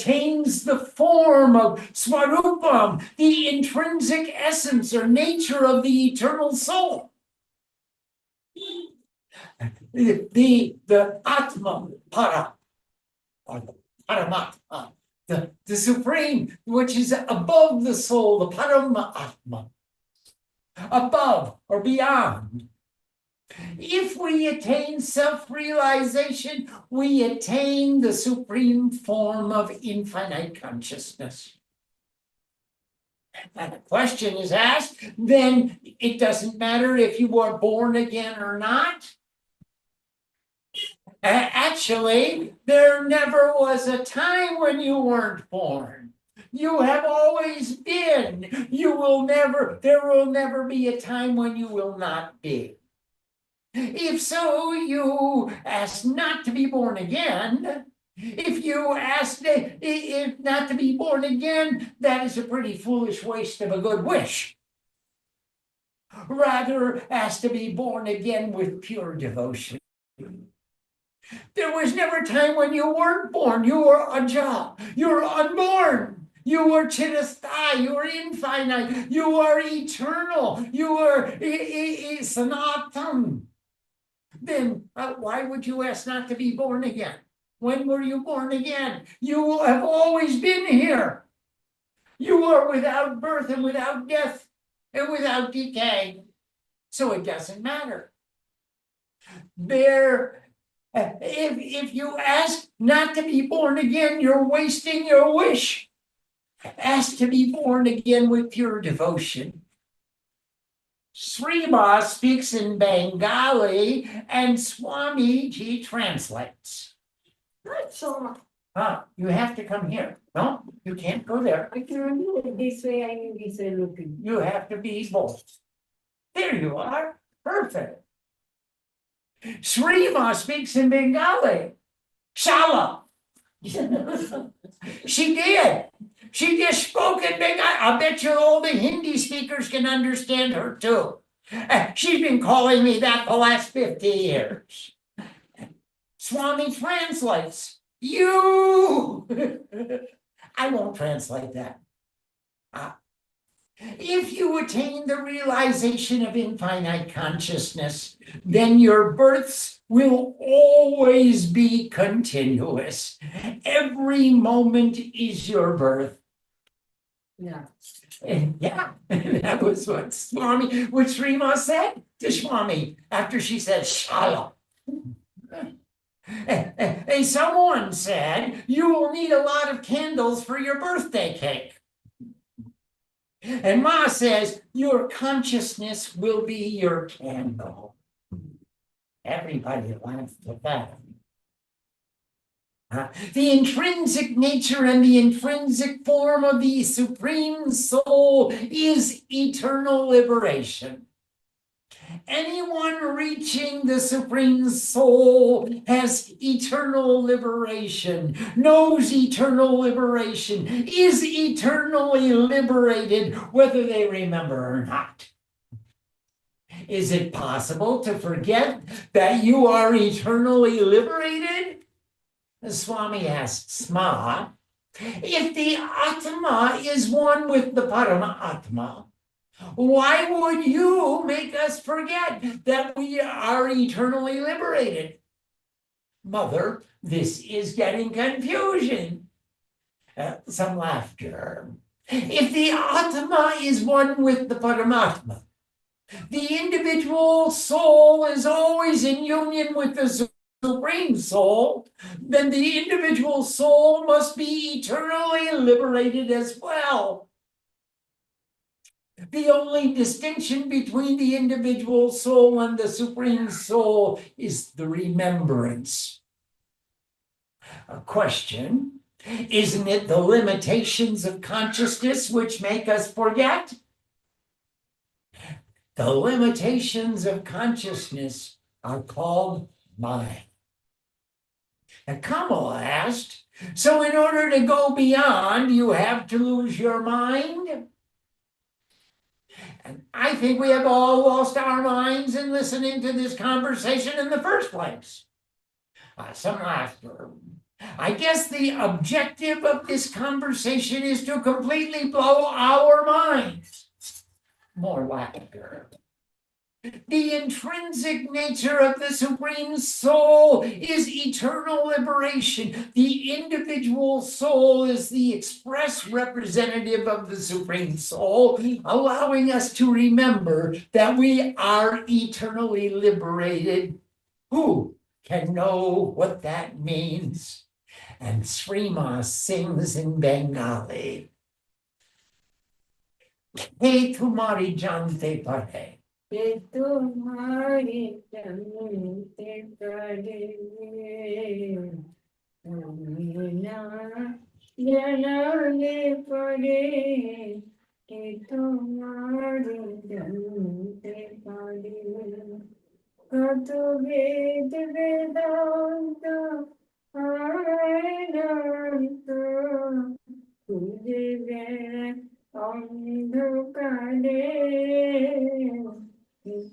attains the form of Swarupam, the intrinsic essence or nature of the eternal soul. The Atma Para, or the Paramatma, the supreme, which is above the soul, the Paramatma, above or beyond. If we attain self-realization, we attain the supreme form of infinite consciousness. And the question is asked, then it doesn't matter if you are born again or not. Actually, there never was a time when you weren't born. You have always been. There will never be a time when you will not be. If so, you ask not to be born again. If you ask if not to be born again, that is a pretty foolish waste of a good wish. Rather, ask to be born again with pure devotion. There was never a time when you weren't born. You were Ajah. You were unborn. You were Chitastha. You were infinite. You are eternal. You are Sanatan. Then why would you ask not to be born again? When were you born again? You have always been here. You are without birth and without death and without decay. So it doesn't matter. If you ask not to be born again, you're wasting your wish. Ask to be born again with pure devotion. Srima speaks in Bengali and Swamiji translates. You have to come here. No, you can't go there. I can do it this way, I mean this way looking. You have to be both. There you are. Perfect. Srima speaks in Bengali. Shala. She did. She just spoke in Bengali. I bet you all the Hindi speakers can understand her too. She's been calling me that the last 50 years. Swami translates. You. I won't translate that. If you attain the realization of infinite consciousness, then your births will always be continuous. Every moment is your birth. Yeah. Yeah, that was what Srima said to Swami after she said Shala. And someone said, you will need a lot of candles for your birthday cake. And Ma says, your consciousness will be your candle. Everybody laughed at that. The intrinsic nature and the intrinsic form of the Supreme Soul is eternal liberation. Anyone reaching the Supreme Soul has eternal liberation, knows eternal liberation, is eternally liberated, whether they remember or not. Is it possible to forget that you are eternally liberated? The Swami asks Ma, if the Atma is one with the Paramatma, why would you make us forget that we are eternally liberated? Mother, this is getting confusion. Some laughter. If the Atma is one with the Paramatma, the individual soul is always in union with the Supreme Soul, then the individual soul must be eternally liberated as well. The only distinction between the individual soul and the Supreme Soul is the remembrance. A question, isn't it the limitations of consciousness which make us forget? The limitations of consciousness are called mind. And Kamala asked, so in order to go beyond, you have to lose your mind? And I think we have all lost our minds in listening to this conversation in the first place. Some laughter. I guess the objective of this conversation is to completely blow our minds. More laughter. The intrinsic nature of the Supreme Soul is eternal liberation. The individual soul is the express representative of the Supreme Soul, allowing us to remember that we are eternally liberated. Who can know what that means? And Srima sings in Bengali. Hey tumari jante pare. ये तुम्हारी जमीते करे ना जलाने पड़े कि तुम्हारी जमीते पड़े कत वेद वेदांत वेदांत तुझे अंधकारे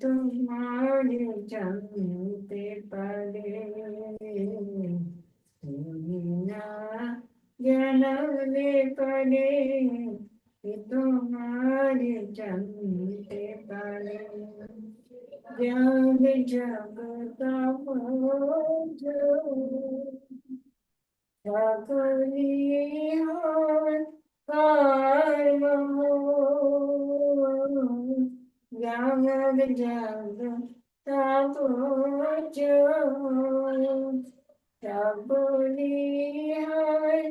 तुम्हारे जानते पड़े ना जानने पड़े तुम्हारे जानते पड़े जग जगता सकली जग जग तब सबली है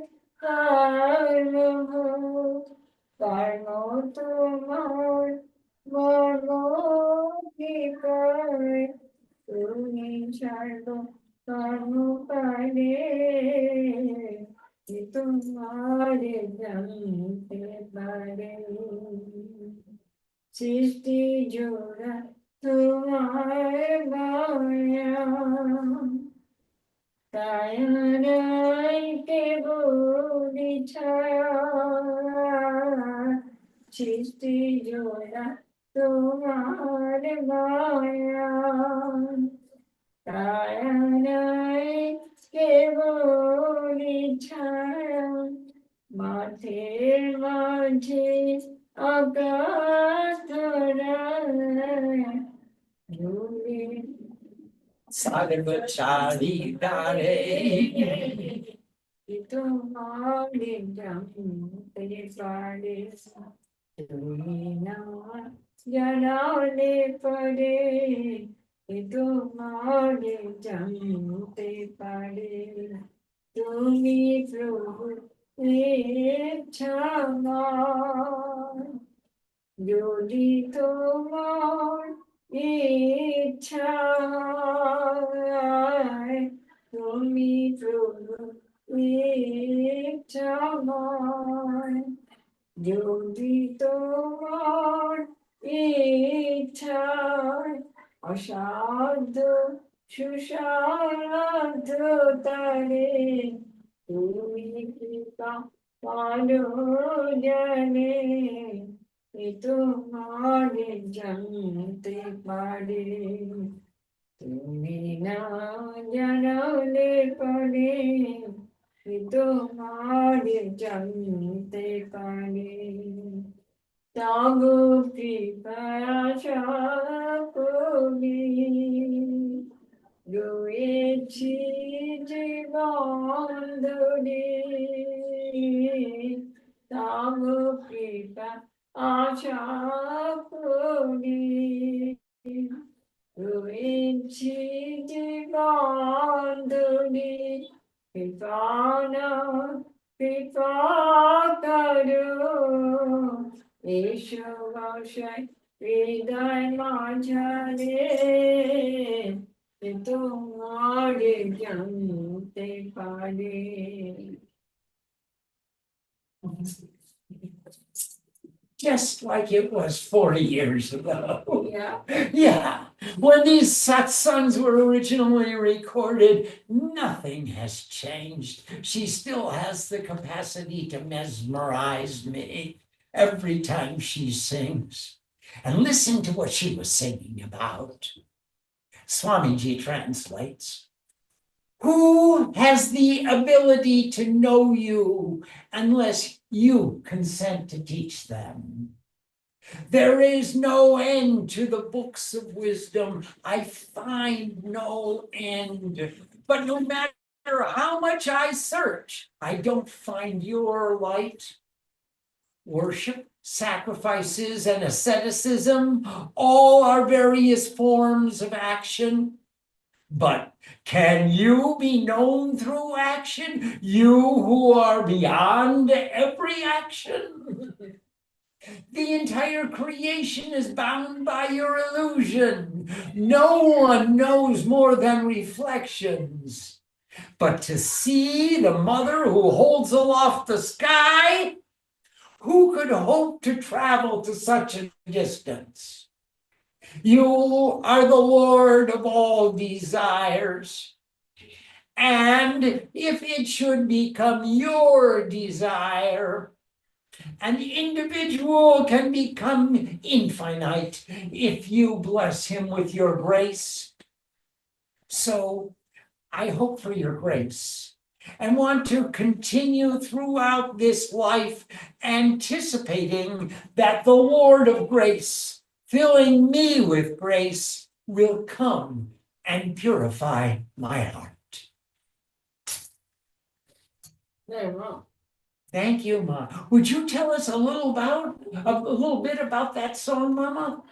कर्म तुम्हार मनो की कर তুমি ছাড়ো কর্ম করে তোমার জানতে পারে সৃষ্টি জোড়া তোমার মায়া কায়নাইতে বলি ছায়া সৃষ্টি জোড়া তোমার মায়া কায়নাই কেবলি ছায়া মাঠের মাঝে আকাশ ধরায় ঝুলে Sarvachari Dare. তোমারে জানতে পারে তুমি না জানালে পরে তোমারে জানতে পারে তুমি প্রভু ইচ্ছা যদি তোমার ইচ্ছায় তুমি প্রভু ইচ্ছাময় যদি তোমার ইচ্ছায় অসাধ্য সুসাধ্য তারে তুমি কৃপা পালো জানে তোমার জানতে পারে তুমি না জানালে পরে তোমার জানতে পারে তব কৃপা আশা করি রয়েছি জীবন ধরে তব কৃপা আশা করি রয়েছি জীবন ধরে কৃপানা কৃপা করো এসো বসাই হৃদয় মাঝারে তোমার জানতে পারে Just like it was 40 years ago. Yeah. Yeah. When these satsangs were originally recorded, nothing has changed. She still has the capacity to mesmerize me every time she sings. And listen to what she was singing about. Swamiji translates. Who has the ability to know you unless you consent to teach them? There is no end to the books of wisdom. I find no end. But no matter how much I search, I don't find your light. Worship, sacrifices, and asceticism all are various forms of action. But can you be known through action? You who are beyond every action? The entire creation is bound by your illusion. No one knows more than reflections. But to see the mother who holds aloft the sky, who could hope to travel to such a distance? You are the Lord of all desires. And if it should become your desire, an individual can become infinite if you bless him with your grace. So I hope for your grace and want to continue throughout this life anticipating that the Lord of grace, filling me with grace, will come and purify my heart. Very well. Thank you, Ma. Would you tell us a little bit about that song, Mama?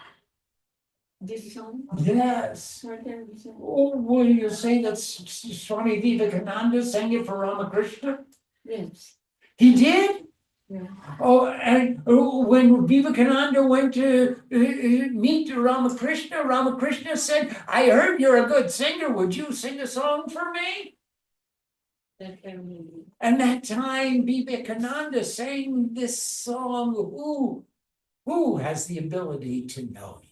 This song? Yes. What can we say? Oh, will you say that Swami Vivekananda sang it for Ramakrishna? Yes. He did? Yeah. Oh, and when Vivekananda went to meet Ramakrishna, Ramakrishna said, I heard you're a good singer. Would you sing a song for me? That can be. And that time Vivekananda sang this song, Who has the ability to know you?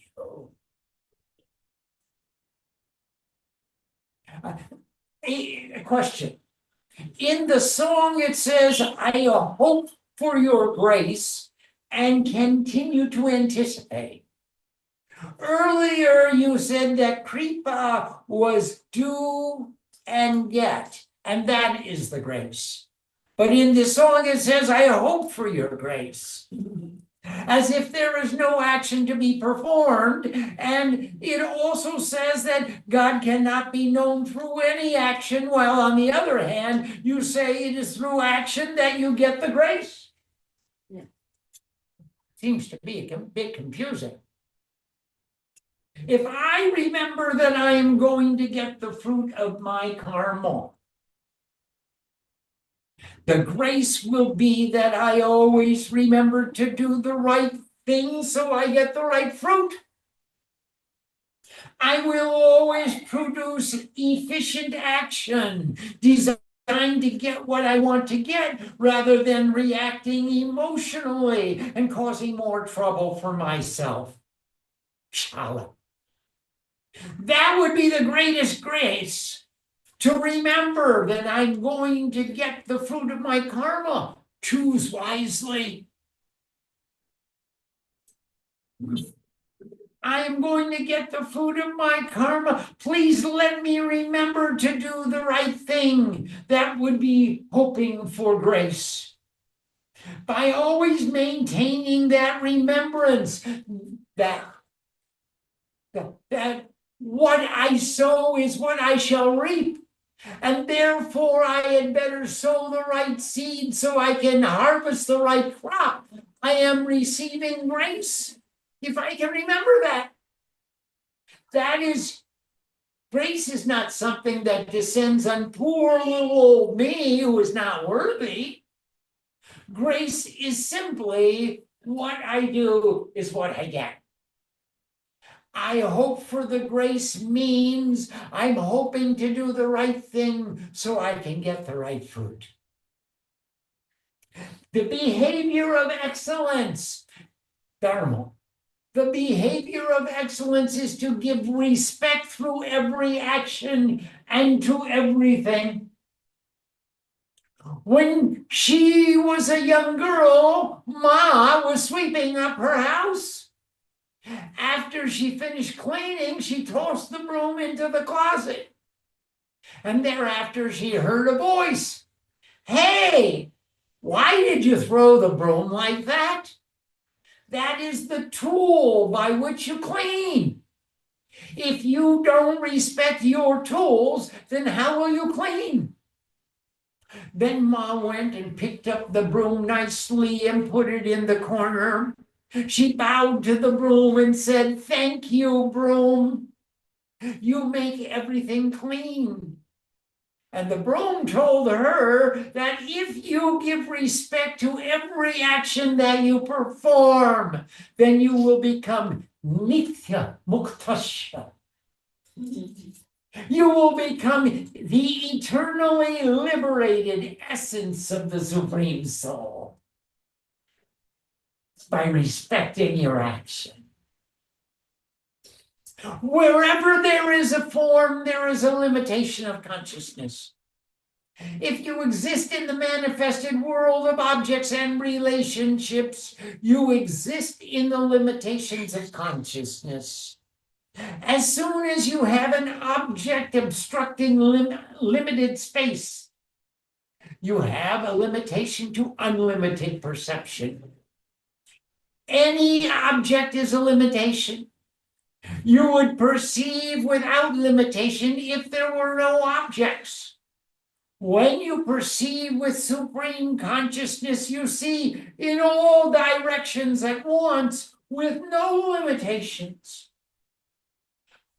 A question. In the song, it says, I hope for your grace and continue to anticipate. Earlier, you said that Kripa was do and get, and that is the grace. But in this song, it says, I hope for your grace. As if there is no action to be performed. And it also says that God cannot be known through any action, while on the other hand, you say it is through action that you get the grace. Yeah. Seems to be a bit confusing. If I remember that I am going to get the fruit of my karma, the grace will be that I always remember to do the right thing so I get the right fruit. I will always produce efficient action designed to get what I want to get rather than reacting emotionally and causing more trouble for myself. Shala. That would be the greatest grace, to remember that I'm going to get the fruit of my karma. Choose wisely. I am going to get the fruit of my karma. Please let me remember to do the right thing. That would be hoping for grace. By always maintaining that remembrance, that what I sow is what I shall reap. And therefore, I had better sow the right seed so I can harvest the right crop. I am receiving grace. If I can remember that. That is, grace is not something that descends on poor little old me who is not worthy. Grace is simply what I do is what I get. I hope for the grace means I'm hoping to do the right thing so I can get the right fruit. The behavior of excellence, Dharma. The behavior of excellence is to give respect through every action and to everything. When she was a young girl, Ma was sweeping up her house. After she finished cleaning, she tossed the broom into the closet. And thereafter she heard a voice. Hey, why did you throw the broom like that? That is the tool by which you clean. If you don't respect your tools, then how will you clean? Then Ma went and picked up the broom nicely and put it in the corner. She bowed to the broom and said, "Thank you, broom. You make everything clean." And the broom told her that if you give respect to every action that you perform, then you will become nitya muktasya. You will become the eternally liberated essence of the Supreme Soul by respecting your action. Wherever there is a form, there is a limitation of consciousness. If you exist in the manifested world of objects and relationships, you exist in the limitations of consciousness. As soon as you have an object obstructing limited space, you have a limitation to unlimited perception. Any object is a limitation. You would perceive without limitation if there were no objects. When you perceive with supreme consciousness, you see in all directions at once with no limitations.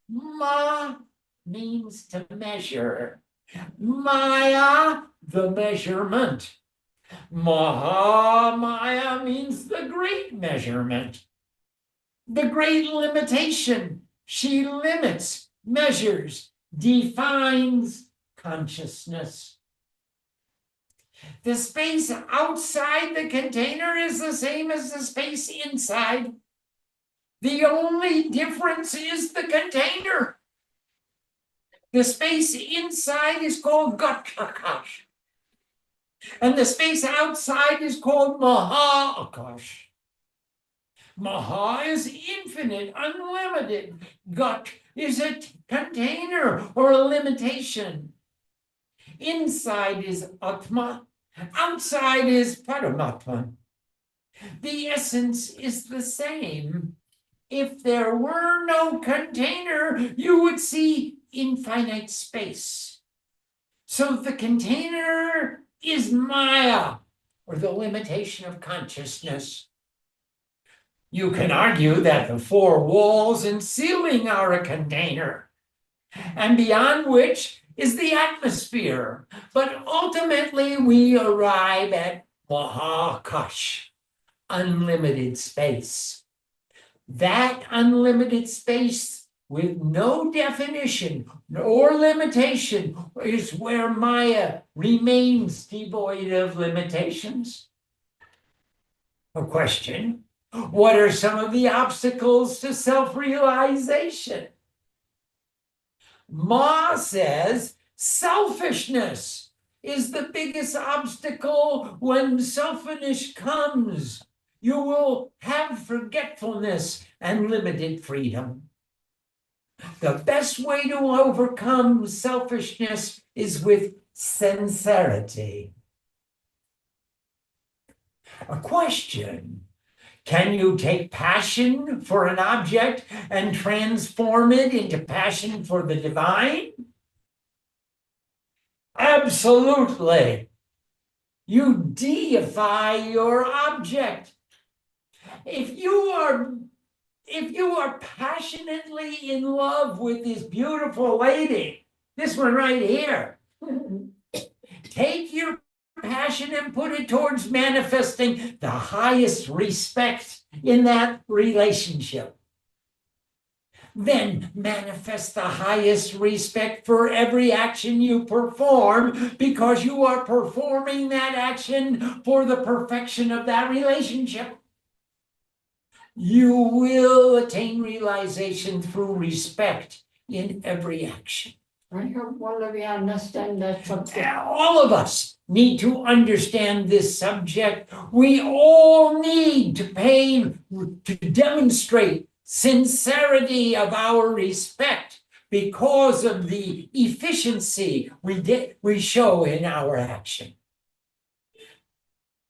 Ma means to measure. Maya, the measurement. Mahamaya means the great measurement. The great limitation. She limits, measures, defines consciousness. The space outside the container is the same as the space inside. The only difference is the container. The space inside is called Gatakash. And the space outside is called Maha-Akash. Maha is infinite, unlimited. Gat is a container or a limitation. Inside is Atma, outside is Paramatma. The essence is the same. If there were no container, you would see infinite space. So the container is Maya, or the limitation of consciousness. You can argue that the four walls and ceiling are a container, and beyond which is the atmosphere. But ultimately, we arrive at Mahakash, unlimited space. That unlimited space with no definition or limitation is where Maya remains devoid of limitations. A question: what are some of the obstacles to self-realization? Ma says selfishness is the biggest obstacle. When selfishness comes, you will have forgetfulness and limited freedom. The best way to overcome selfishness is with sincerity. A question: can you take passion for an object and transform it into passion for the divine? Absolutely. You deify your object. If you are passionately in love with this beautiful lady, this one right here, take your passion and put it towards manifesting the highest respect in that relationship. Then manifest the highest respect for every action you perform, because you are performing that action for the perfection of that relationship. You will attain realization through respect in every action. I hope all of you understand that subject. All of us need to understand this subject. We all need to demonstrate sincerity of our respect because of the efficiency we show in our action.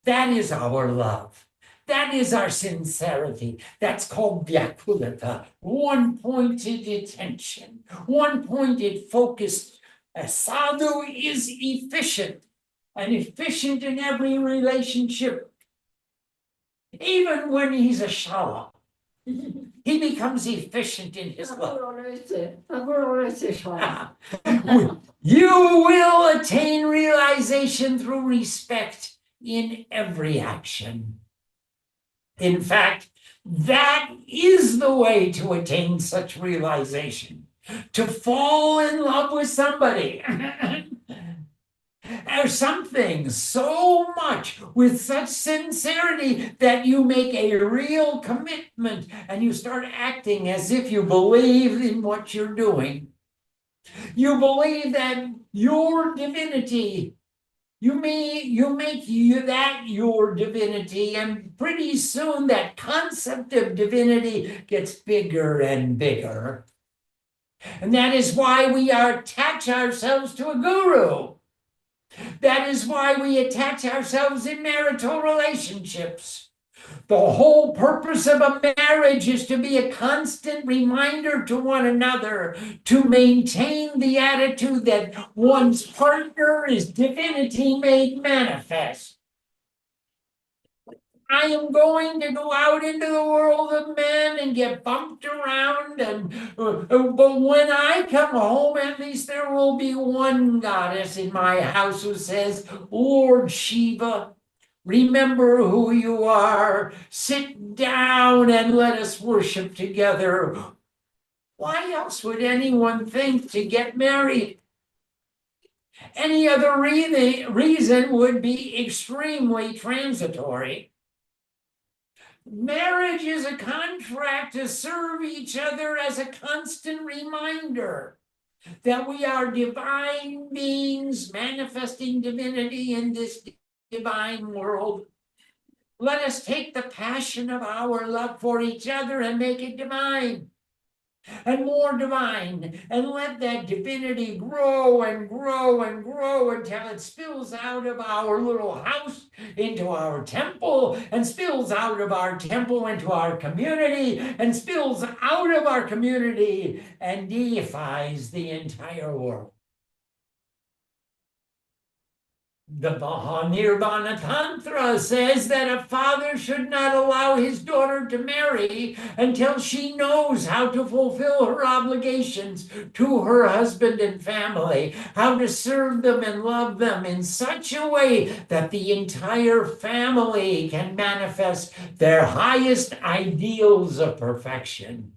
That is our love. That is our sincerity. That's called vyakulata, one-pointed attention, one-pointed focus. A sadhu is efficient, and efficient in every relationship. Even when he's a shala, he becomes efficient in his love. You will attain realization through respect in every action. In fact, that is the way to attain such realization, to fall in love with somebody or something so much with such sincerity that you make a real commitment and you start acting as if you believe in what you're doing. You believe that your divinity, you make that your divinity, and pretty soon that concept of divinity gets bigger and bigger. And that is why we attach ourselves to a guru. That is why we attach ourselves in marital relationships. The whole purpose of a marriage is to be a constant reminder to one another to maintain the attitude that one's partner is divinity made manifest. I am going to go out into the world of men and get bumped around, but when I come home, at least there will be one goddess in my house who says, Lord Shiva, remember who you are. Sit down and let us worship together. Why else would anyone think to get married? Any other reason would be extremely transitory. Marriage is a contract to serve each other as a constant reminder that we are divine beings manifesting divinity in this divine world. Let us take the passion of our love for each other and make it divine and more divine, and let that divinity grow and grow and grow until it spills out of our little house into our temple, and spills out of our temple into our community, and spills out of our community and deifies the entire world. The Mahanirvana Tantra says that a father should not allow his daughter to marry until she knows how to fulfill her obligations to her husband and family, how to serve them and love them in such a way that the entire family can manifest their highest ideals of perfection.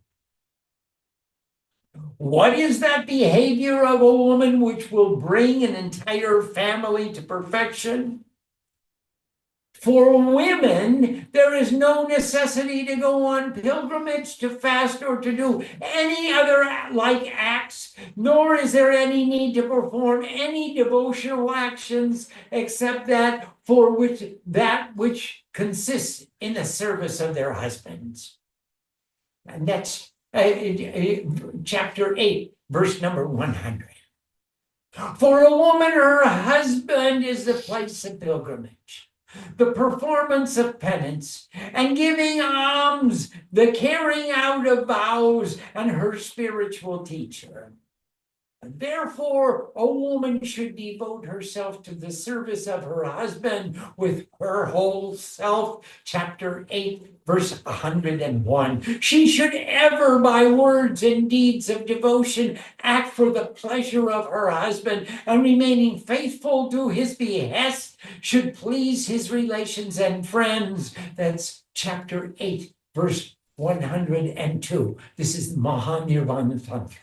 What is that behavior of a woman which will bring an entire family to perfection? For women, there is no necessity to go on pilgrimage, to fast, or to do any other like acts, nor is there any need to perform any devotional actions except that which consists in the service of their husbands. And that's chapter 8, verse number 100. For a woman, her husband is the place of pilgrimage, the performance of penance, and giving alms, the carrying out of vows, and her spiritual teacher. Therefore, a woman should devote herself to the service of her husband with her whole self. Chapter 8, verse 101. She should ever, by words and deeds of devotion, act for the pleasure of her husband, and remaining faithful to his behest, should please his relations and friends. That's chapter 8, verse 102. This is Mahanirvana Tantra.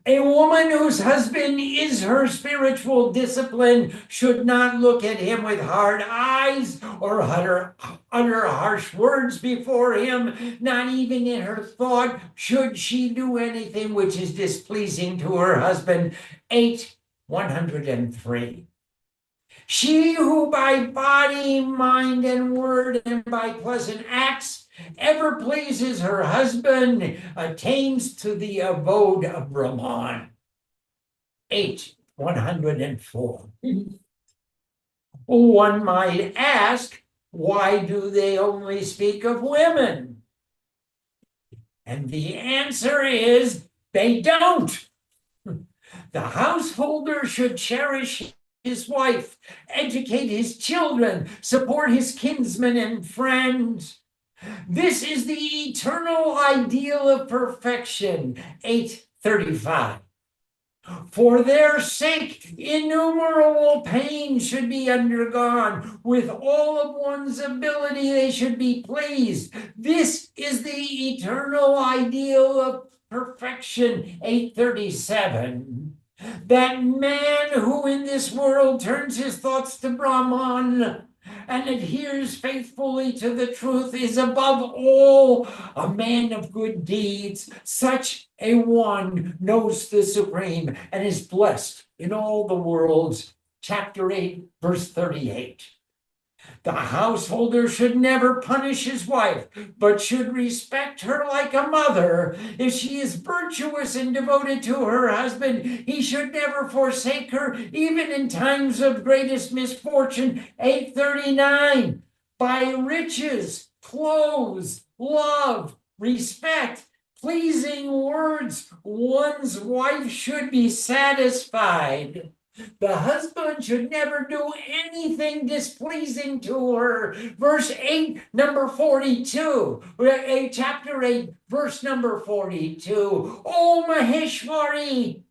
A woman whose husband is her spiritual discipline should not look at him with hard eyes or utter harsh words before him. Not even in her thought should she do anything which is displeasing to her husband. 8:103. She who by body, mind, and word, and by pleasant acts ever pleases her husband attains to the abode of Brahman. 104. One might ask, why do they only speak of women? And the answer is, they don't. The householder should cherish his wife, educate his children, support his kinsmen and friends. This is the eternal ideal of perfection. 835. For their sake, innumerable pain should be undergone. With all of one's ability, they should be pleased. This is the eternal ideal of perfection. 837. That man who in this world turns his thoughts to Brahman and adheres faithfully to the truth is above all a man of good deeds. Such a one knows the Supreme and is blessed in all the worlds. Chapter 8, verse 38. The householder should never punish his wife, but should respect her like a mother. If she is virtuous and devoted to her husband, he should never forsake her, even in times of greatest misfortune. 839. By riches, clothes, love, respect, pleasing words, one's wife should be satisfied. The husband should never do anything displeasing to her. Verse 8, number 42. Chapter 8, verse number 42. O Maheshwari,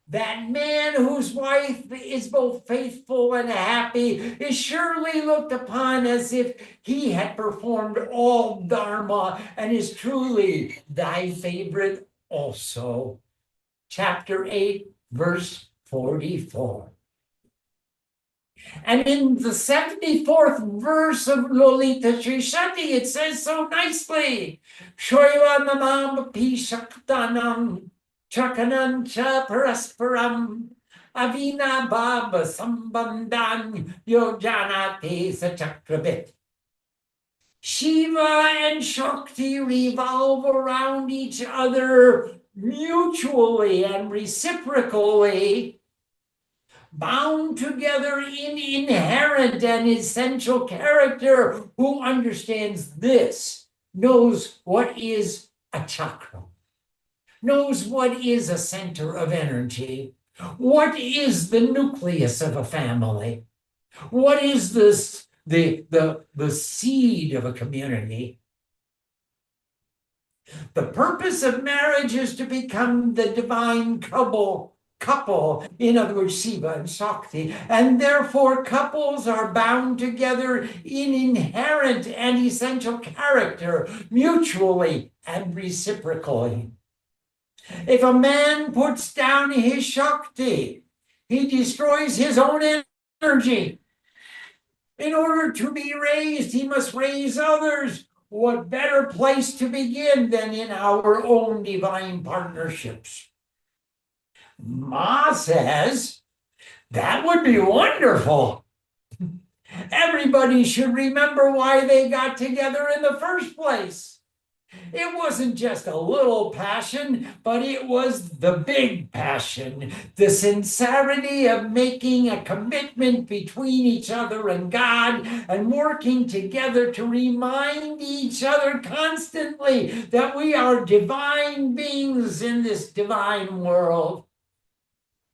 that man whose wife is both faithful and happy is surely looked upon as if he had performed all dharma and is truly thy favorite also. Chapter 8, verse 44. And in the 74th verse of Lolita Trishati, it says so nicely, Shoiva namam pishaktanam chakanan cha parasparam avina baba sambandhan yojanate sachakrabit. Shiva and Shakti revolve around each other mutually and reciprocally, bound together in inherent and essential character. Who understands this knows what is a chakra, knows what is a center of energy, what is the nucleus of a family, what is this the seed of a community. The purpose of marriage is to become the divine couple, in other words, Shiva and Shakti, and therefore couples are bound together in inherent and essential character, mutually and reciprocally. If a man puts down his Shakti, he destroys his own energy. In order to be raised, he must raise others. What better place to begin than in our own divine partnerships? Ma says, that would be wonderful. Everybody should remember why they got together in the first place. It wasn't just a little passion, but it was the big passion, the sincerity of making a commitment between each other and God and working together to remind each other constantly that we are divine beings in this divine world,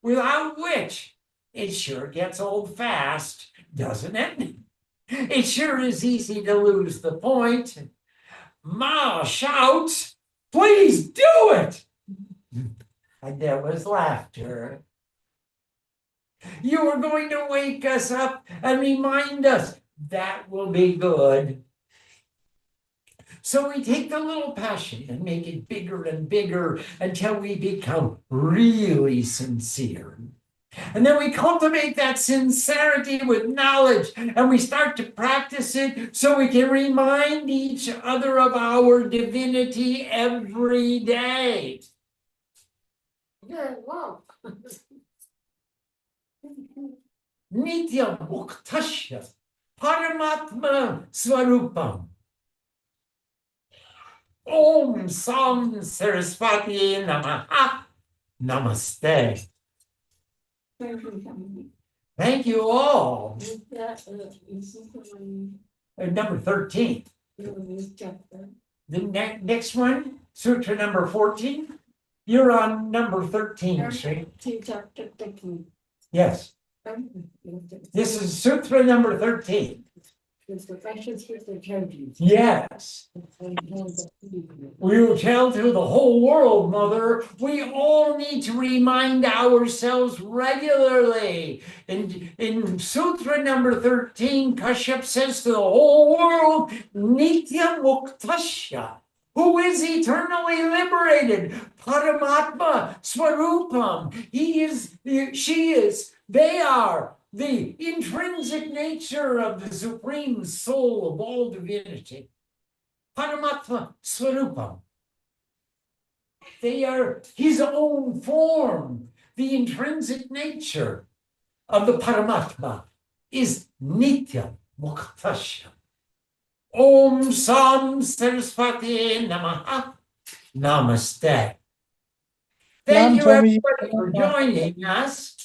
without which it sure gets old fast, doesn't it? It sure is easy to lose the point. Ma shouts, please do it! And there was laughter. You are going to wake us up and remind us. That will be good. So we take the little passion and make it bigger and bigger until we become really sincere. And then we cultivate that sincerity with knowledge, and we start to practice it so we can remind each other of our divinity every day. Yeah, wow. Nitya Muktasya Paramatma Swarupam. Om Sam Saraswati Namaha. Namaste. Thank you all. Number 13. The next one, Sutra number 14. You're on number 13, Sri. Yes. This is Sutra number 13. Yes. We will tell to the whole world, Mother. We all need to remind ourselves regularly. In Sutra number 13, Kashyap says to the whole world, Nitya Muktasya, who is eternally liberated, Paramatma Swarupam. He is, she is, they are the intrinsic nature of the Supreme Soul of all divinity. Paramatma Swarupam. They are his own form. The intrinsic nature of the Paramatma is Nitya Muktasya. Om Sam Saraswati Namaha. Namaste. Thank you, everybody, for joining us.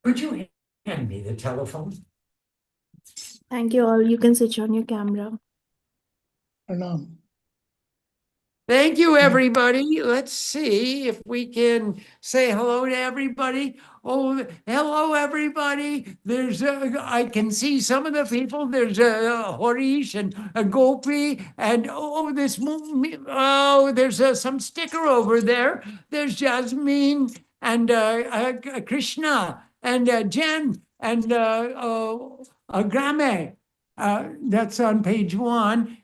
Could you hand me the telephone? Thank you all. You can switch on your camera. Thank you, everybody. Let's see if we can say hello to everybody. Oh, hello, everybody. There's I can see some of the people. There's Horish and Gopi, and there's some sticker over there. There's Jasmine and Krishna and Jen and Grame. That's on page 1.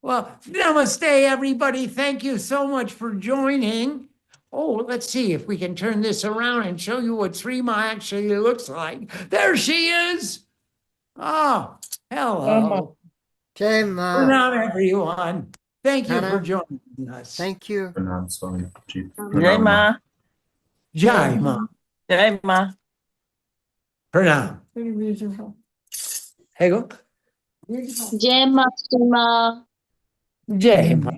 Well, namaste, everybody. Thank you so much for joining. Oh, let's see if we can turn this around and show you what Srima actually looks like. There she is. Oh, hello. Jai Ma. Pranam, everyone. Thank you for Pranam. joining us. Thank you. Pranam, Swami. Jai Ma. Jai Ma. Jai Ma. Pranam. Very beautiful. Hey, go. Jai Maxima. Jai Ma.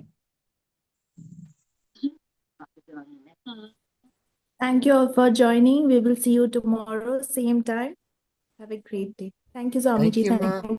Thank you all for joining. We will see you tomorrow, same time. Have a great day. Thank you, Thank Swamiji. you, Ma.